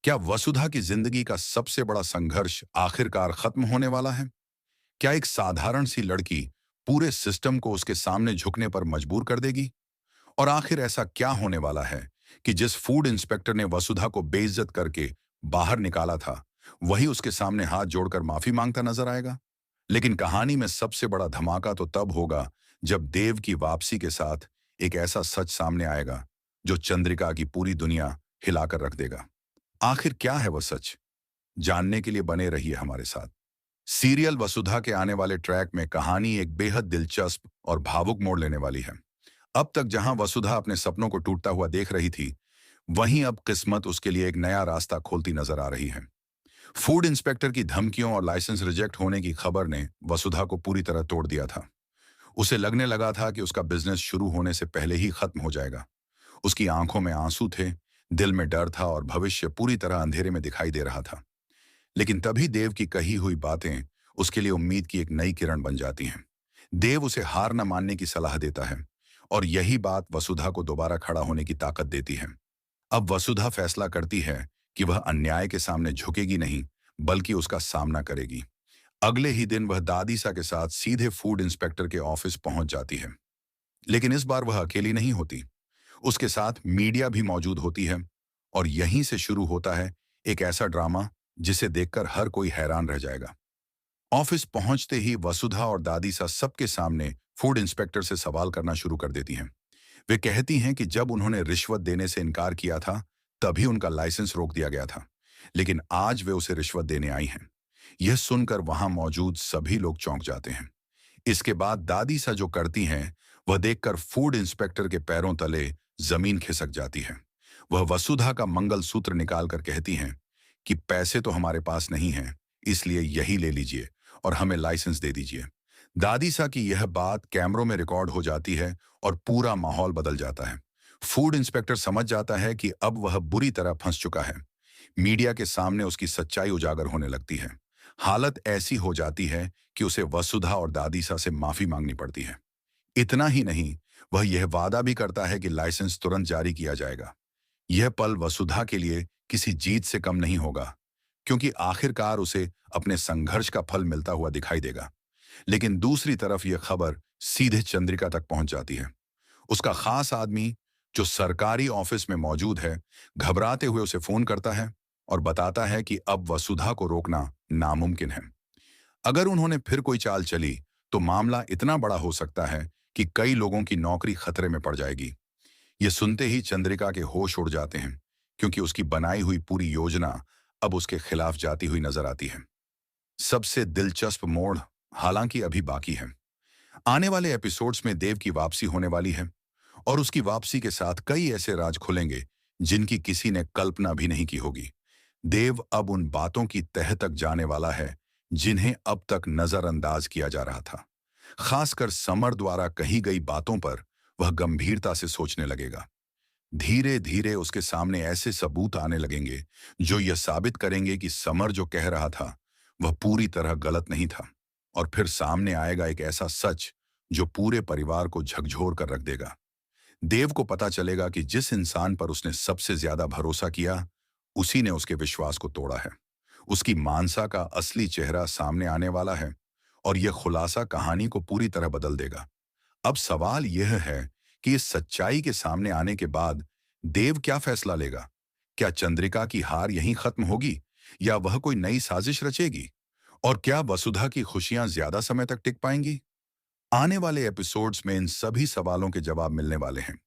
क्या वसुधा की जिंदगी का सबसे बड़ा संघर्ष आखिरकार खत्म होने वाला है? क्या एक साधारण सी लड़की पूरे सिस्टम को उसके सामने झुकने पर मजबूर कर देगी? और आखिर ऐसा क्या होने वाला है कि जिस फूड इंस्पेक्टर ने वसुधा को बेइज्जत करके बाहर निकाला था, वही उसके सामने हाथ जोड़कर माफी मांगता नजर आएगा? लेकिन कहानी में सबसे बड़ा धमाका तो तब होगा जब देव की वापसी के साथ एक ऐसा सच सामने आएगा जो चंद्रिका की पूरी दुनिया हिलाकर रख देगा। आखिर क्या है वह सच? जानने के लिए बने रहिए हमारे साथ। सीरियल वसुधा के आने वाले ट्रैक में कहानी एक बेहद दिलचस्प और भावुक मोड़ लेने वाली है। अब तक जहां वसुधा अपने सपनों को टूटता हुआ देख रही थी, वहीं अब किस्मत उसके लिए एक नया रास्ता खोलती नजर आ रही है। फूड इंस्पेक्टर की धमकियों और लाइसेंस रिजेक्ट होने की खबर ने वसुधा को पूरी तरह तोड़ दिया था। उसे लगने लगा था कि उसका बिजनेस शुरू होने से पहले ही खत्म हो जाएगा। उसकी आंखों में आंसू थे, दिल में डर था और भविष्य पूरी तरह अंधेरे में दिखाई दे रहा था। लेकिन तभी देव की कही हुई बातें उसके लिए उम्मीद की एक नई किरण बन जाती हैं। देव उसे हार न मानने की सलाह देता है और यही बात वसुधा को दोबारा खड़ा होने की ताकत देती है। अब वसुधा फैसला करती है कि वह अन्याय के सामने झुकेगी नहीं, बल्कि उसका सामना करेगी। अगले ही दिन वह दादीसा के साथ सीधे फूड इंस्पेक्टर के ऑफिस पहुंच जाती है। लेकिन इस बार वह अकेली नहीं होती। उसके साथ मीडिया भी मौजूद होती है और यहीं से शुरू होता है एक ऐसा ड्रामा जिसे देखकर हर कोई हैरान रह जाएगा। ऑफिस पहुंचते ही वसुधा और दादीसा सबके सामने फूड इंस्पेक्टर से सवाल करना शुरू कर देती हैं। वे कहती हैं कि जब उन्होंने रिश्वत देने से इनकार किया था, तभी उनका लाइसेंस रोक दिया गया था, लेकिन आज वे उसे रिश्वत देने आई हैं। यह सुनकर वहां मौजूद सभी लोग चौंक जाते हैं। इसके बाद दादीसा जो करती हैं, वह देखकर फूड इंस्पेक्टर के पैरों तले जमीन खिसक जाती है। वह वसुधा का मंगलसूत्र निकालकर कहती हैं कि पैसे तो हमारे पास नहीं हैं, इसलिए यही ले लीजिए और हमें लाइसेंस दे दीजिए। दादीसा की यह बात कैमरों में रिकॉर्ड हो जाती है और पूरा माहौल बदल जाता है। फूड इंस्पेक्टर समझ जाता है कि अब वह बुरी तरह फंस चुका है। मीडिया के सामने उसकी सच्चाई उजागर होने लगती है। हालत ऐसी हो जाती है कि उसे वसुधा और दादीसा से माफी मांगनी पड़ती है। इतना ही नहीं, वह यह वादा भी करता है कि लाइसेंस तुरंत जारी किया जाएगा। यह पल वसुधा के लिए किसी जीत से कम नहीं होगा, क्योंकि आखिरकार उसे अपने संघर्ष का फल मिलता हुआ दिखाई देगा। लेकिन दूसरी तरफ यह खबर सीधे चंद्रिका तक पहुंच जाती है। उसका खास आदमी, जो सरकारी ऑफिस में मौजूद है, घबराते हुए उसे फोन करता है और बताता है कि अब वसुधा को रोकना नामुमकिन है। अगर उन्होंने फिर कोई चाल चली, तो मामला इतना बड़ा हो सकता है कि कई लोगों की नौकरी खतरे में पड़ जाएगी। ये सुनते ही चंद्रिका के होश उड़ जाते हैं, क्योंकि उसकी बनाई हुई पूरी योजना अब उसके खिलाफ जाती हुई नजर आती है। सबसे दिलचस्प मोड़ हालांकि अभी बाकी है। आने वाले एपिसोड्स में देव की वापसी होने वाली है और उसकी वापसी के साथ कई ऐसे राज खुलेंगे जिनकी किसी ने कल्पना भी नहीं की होगी। देव अब उन बातों की तह तक जाने वाला है जिन्हें अब तक नजरअंदाज किया जा रहा था। खासकर समर द्वारा कही गई बातों पर वह गंभीरता से सोचने लगेगा। धीरे धीरे उसके सामने ऐसे सबूत आने लगेंगे जो यह साबित करेंगे कि समर जो कह रहा था वह पूरी तरह गलत नहीं था। और फिर सामने आएगा एक ऐसा सच जो पूरे परिवार को झकझोर कर रख देगा। देव को पता चलेगा कि जिस इंसान पर उसने सबसे ज्यादा भरोसा किया, उसी ने उसके विश्वास को तोड़ा है। उसकी मानसा का असली चेहरा सामने आने वाला है और यह खुलासा कहानी को पूरी तरह बदल देगा। अब सवाल यह है कि इस सच्चाई के सामने आने के बाद देव क्या फैसला लेगा? क्या चंद्रिका की हार यहीं खत्म होगी या वह कोई नई साजिश रचेगी? और क्या वसुधा की खुशियां ज्यादा समय तक टिक पाएंगी? आने वाले एपिसोड्स में इन सभी सवालों के जवाब मिलने वाले हैं।